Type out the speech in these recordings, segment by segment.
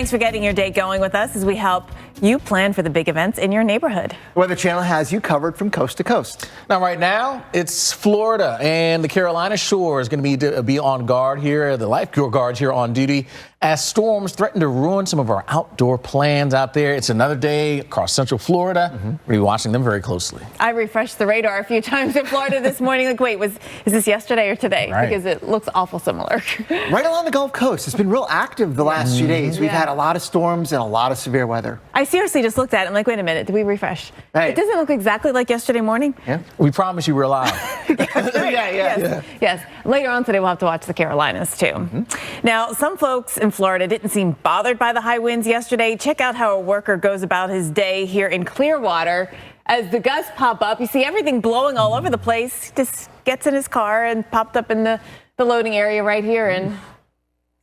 Thanks for getting your day going with us as we help you plan for the big events in your neighborhood. The Weather Channel has you covered from coast to coast. Now, right now, it's Florida and the Carolina Shore is going to be on guard here. The lifeguards here on duty as storms threaten to ruin some of our outdoor plans out there. It's another day across Central Florida. We're going to be watching them very closely. I refreshed the radar a few times in Florida this morning. Like, wait, is this yesterday or today? Right. Because it looks awful similar. Right along the Gulf Coast. It's been real active the last few days. We've had a lot of storms and a lot of severe weather. I seriously just looked at it. I'm like, wait a minute, did we refresh? Hey. It doesn't look exactly like yesterday morning. Yeah. We promise you we're live. Yes. Later on today, we'll have to watch the Carolinas, too. Now, some folks in Florida didn't seem bothered by the high winds yesterday. Check out how a worker goes about his day here in Clearwater. As the gusts pop up, you see everything blowing all over the place. He just gets in his car and popped up in the loading area right here and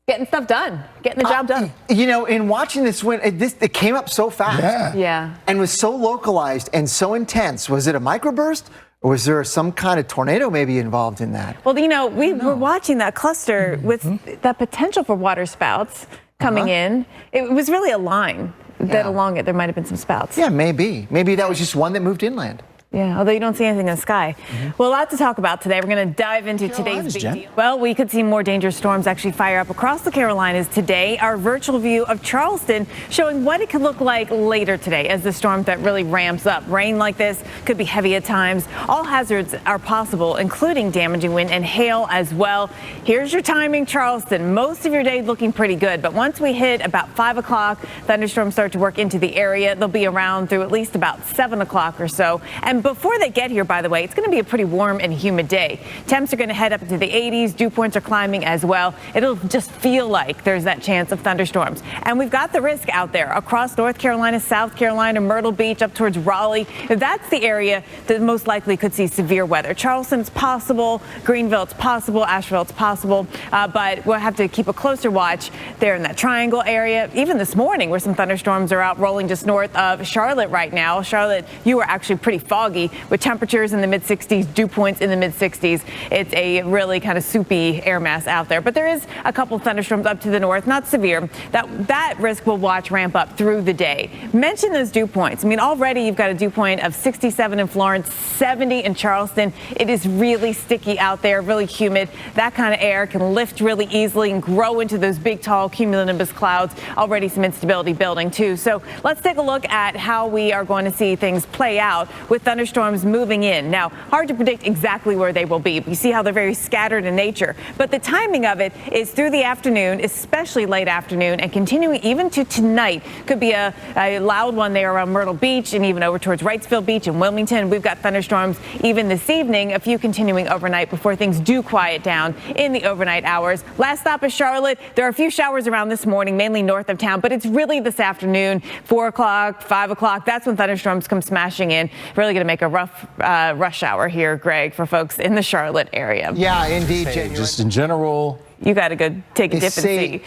getting stuff done, getting the job done. You know, in watching this wind, it came up so fast. Yeah. And was so localized and so intense. Was it a microburst? Or was there some kind of tornado maybe involved in that? Well, you know, we were watching that cluster with the potential for water spouts coming in. It was really a line that along it there might have been some spouts. Yeah, maybe. Maybe that was just one that moved inland. Yeah, although you don't see anything in the sky. Well, a lot to talk about today. We're going to dive into today's big deal. Well, we could see more dangerous storms actually fire up across the Carolinas today. Our virtual view of Charleston showing what it could look like later today as the storm that really ramps up. Rain like this could be heavy at times. All hazards are possible, including damaging wind and hail as well. Here's your timing, Charleston. Most of your day looking pretty good, but once we hit about 5 o'clock, thunderstorms start to work into the area. They'll be around through at least about 7 o'clock or so. And before they get here, by the way, it's going to be a pretty warm and humid day. Temps are going to head up into the 80s. Dew points are climbing as well. It'll just feel like there's that chance of thunderstorms. And we've got the risk out there across North Carolina, South Carolina, Myrtle Beach, up towards Raleigh. That's the area that most likely could see severe weather. Charleston's possible. Greenville, it's possible. Asheville, it's possible. But we'll have to keep a closer watch there in that triangle area. Even this morning, where some thunderstorms are out rolling just north of Charlotte right now. Charlotte, you were actually pretty foggy with temperatures in the mid-60s, dew points in the mid-60s. It's a really kind of soupy air mass out there. But there is a couple thunderstorms up to the north, not severe. That risk we'll watch ramp up through the day. Mention those dew points. I mean, already you've got a dew point of 67 in Florence, 70 in Charleston. It is really sticky out there, really humid. That kind of air can lift really easily and grow into those big, tall cumulonimbus clouds. Already some instability building, too. So let's take a look at how we are going to see things play out with thunderstorms moving in. Now, hard to predict exactly where they will be. You see how they're very scattered in nature. But the timing of it is through the afternoon, especially late afternoon, and continuing even to tonight. Could be a loud one there around Myrtle Beach and even over towards Wrightsville Beach and Wilmington. We've got thunderstorms even this evening, a few continuing overnight before things do quiet down in the overnight hours. Last stop is Charlotte. There are a few showers around this morning, mainly north of town, but it's really this afternoon, 4 o'clock, 5 o'clock. That's when thunderstorms come smashing in. Really going to make a rough rush hour here, Greg, for folks in the Charlotte area. Yeah, indeed. Just in general. You got to go take a dip and see.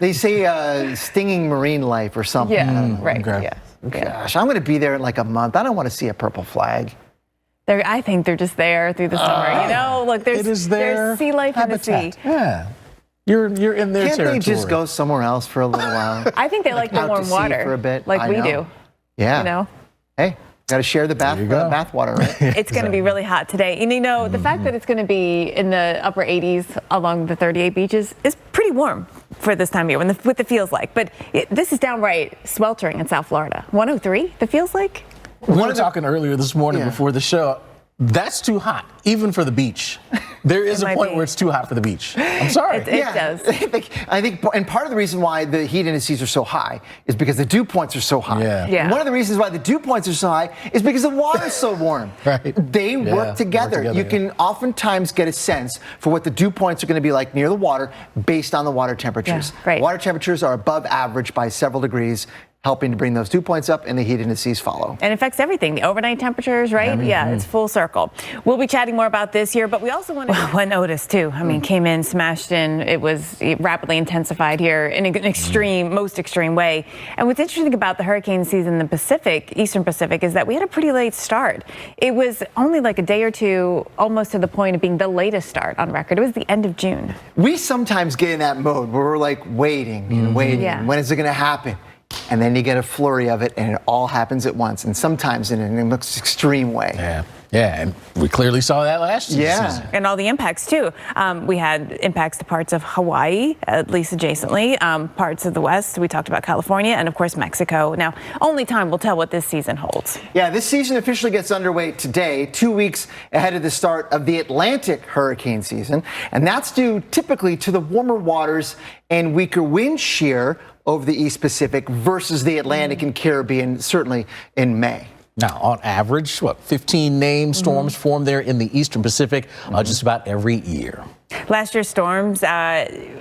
They say stinging marine life or something. Yeah, right. Okay. Yeah. Gosh, I'm going to be there in like a month. I don't want to see a purple flag. I think they're just there through the summer. You know, look, there's sea life habitat. in the sea. Yeah. You're in their Can't territory. they just go somewhere else for a little while? I think they like the out to warm sea water for a bit. like I we know. do. Yeah. You know? Hey, got to share the bath water, right? It's going to be really hot today. And you know, the fact that it's going to be in the upper 80s along the 38 beaches is pretty warm for this time of year, what the feels like. But this is downright sweltering in South Florida. 103, the feels like? We were talking earlier this morning before the show. That's too hot, even for the beach. There is a point where it's too hot for the beach. I'm sorry. It does. I think, and part of the reason why the heat indices are so high is because the dew points are so high. Yeah. One of the reasons why the dew points are so high is because the water's so warm. Right. They work together. You can oftentimes get a sense for what the dew points are going to be like near the water based on the water temperatures. Right. Water temperatures are above average by several degrees helping to bring those dew points up, and the heat indices follow. And it affects everything, the overnight temperatures, right? Yeah, it's full circle. We'll be chatting more about this here, but we also want to... When Otis, too, I mean, came in, smashed in. It was rapidly intensified here in an extreme, most extreme way. And what's interesting about the hurricane season in the Pacific, Eastern Pacific, is that we had a pretty late start. It was only like a day or two, almost to the point of being the latest start on record. It was the end of June. We sometimes get in that mode where we're like waiting and waiting. Yeah. When is it going to happen? And then you get a flurry of it, and it all happens at once, and sometimes in an extreme way. Yeah, and we clearly saw that last season. And all the impacts, too. We had impacts to parts of Hawaii, at least adjacently, parts of the West. We talked about California, and, of course, Mexico. Now, only time will tell what this season holds. Yeah, this season officially gets underway today, 2 weeks ahead of the start of the Atlantic hurricane season, and that's due typically to the warmer waters and weaker wind shear over the East Pacific versus the Atlantic and Caribbean, certainly in May. Now, on average, 15 named storms form there in the Eastern Pacific just about every year. Last year's storms,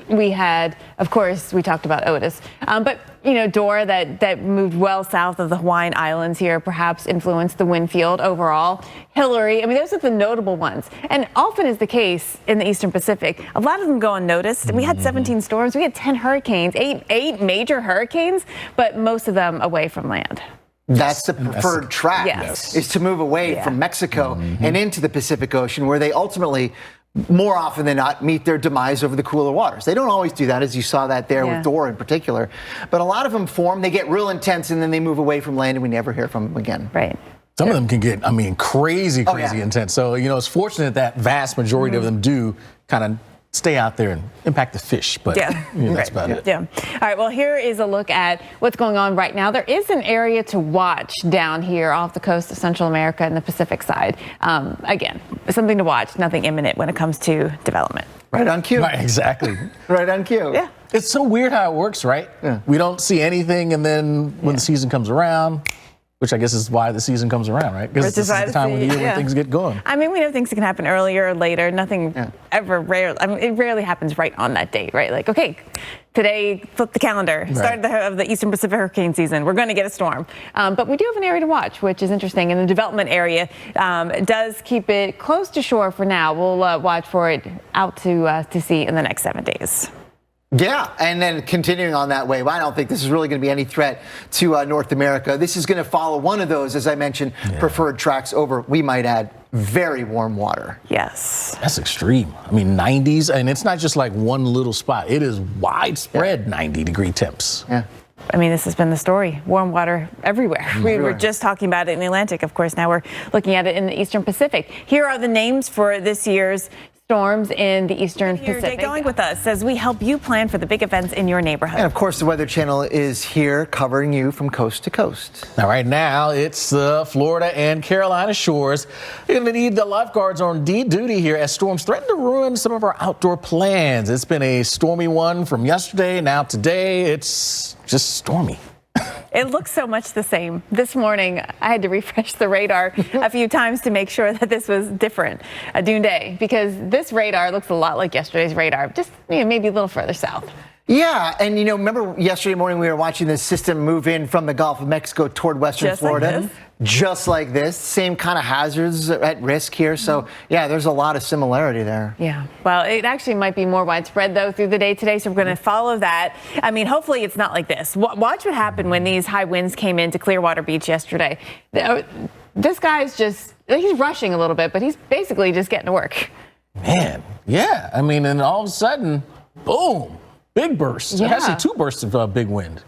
we had, of course, we talked about Otis, but, you know, Dora that moved well south of the Hawaiian Islands here, perhaps influenced the wind field overall. Hillary, I mean, those are the notable ones. And often is the case in the Eastern Pacific. A lot of them go unnoticed. We had 17 storms. We had 10 hurricanes, eight major hurricanes, but most of them away from land. That's the preferred track, is to move away from Mexico and into the Pacific Ocean, where they ultimately, more often than not, meet their demise over the cooler waters. They don't always do that, as you saw that there with Dora in particular. But a lot of them form, they get real intense, and then they move away from land, and we never hear from them again. Right. Some of them can get, I mean, crazy intense. So, you know, it's fortunate that vast majority of them do kind of stay out there and impact the fish, but that's about it. All right, well, here is a look at what's going on right now. There is an area to watch down here off the coast of Central America and the Pacific side. Again, something to watch, nothing imminent when it comes to development. Right on cue. Right, exactly. Right on cue. Yeah. It's so weird how it works, right? Yeah. We don't see anything, and then when the season comes around, which I guess is why the season comes around, right? Because this is the time of the year when things get going. I mean, we know things can happen earlier or later. Nothing ever rare. I mean, it rarely happens right on that date, right? Like, okay, today, flip the calendar. Start of the Eastern Pacific hurricane season. We're going to get a storm. But we do have an area to watch, which is interesting. And the development area does keep it close to shore for now. We'll watch for it out to sea in the next 7 days. Yeah, and then continuing on that wave, I don't think this is really going to be any threat to North America. This is going to follow one of those, as I mentioned, preferred tracks over, we might add, very warm water. Yes. That's extreme. I mean, 90s, and it's not just like one little spot. It is widespread 90-degree temps. Yeah. I mean, this has been the story. Warm water everywhere. We were just talking about it in the Atlantic. Of course, now we're looking at it in the Eastern Pacific. Here are the names for this year's storms in the Eastern Pacific. Going with us as we help you plan for the big events in your neighborhood. And of course, the Weather Channel is here covering you from coast to coast. Now, right now, it's the Florida and Carolina shores. You're going to need the lifeguards on duty here as storms threaten to ruin some of our outdoor plans. It's been a stormy one from yesterday. Now today, it's just stormy. It looks so much the same. This morning, I had to refresh the radar a few times to make sure that this was different, a dune day, because this radar looks a lot like yesterday's radar, just maybe a little further south. Yeah, and remember yesterday morning we were watching this system move in from the Gulf of Mexico toward western Florida. Just like this, same kind of hazards at risk here. So, yeah, there's a lot of similarity there. Yeah, well, it actually might be more widespread, though, through the day today. So we're going to follow that. I mean, hopefully it's not like this. Watch what happened when these high winds came into Clearwater Beach yesterday. This guy's he's rushing a little bit, but he's basically just getting to work. Man, yeah. I mean, and all of a sudden, boom, big burst. Actually, 2 bursts of big wind.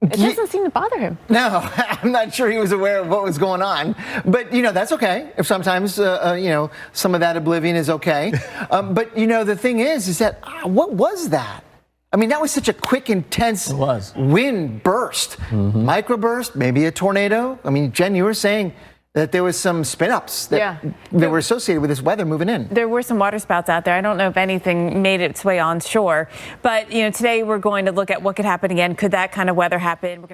It doesn't seem to bother him. No, I'm not sure he was aware of what was going on. But, that's okay. If sometimes, some of that oblivion is okay. But, the thing is that, what was that? I mean, that was such a quick, intense wind burst. Microburst, maybe a tornado. I mean, Jen, you were saying that there was some spin-ups that were associated with this weather moving in. There were some water spouts out there. I don't know if anything made its way on shore. But, today we're going to look at what could happen again. Could that kind of weather happen? We're going to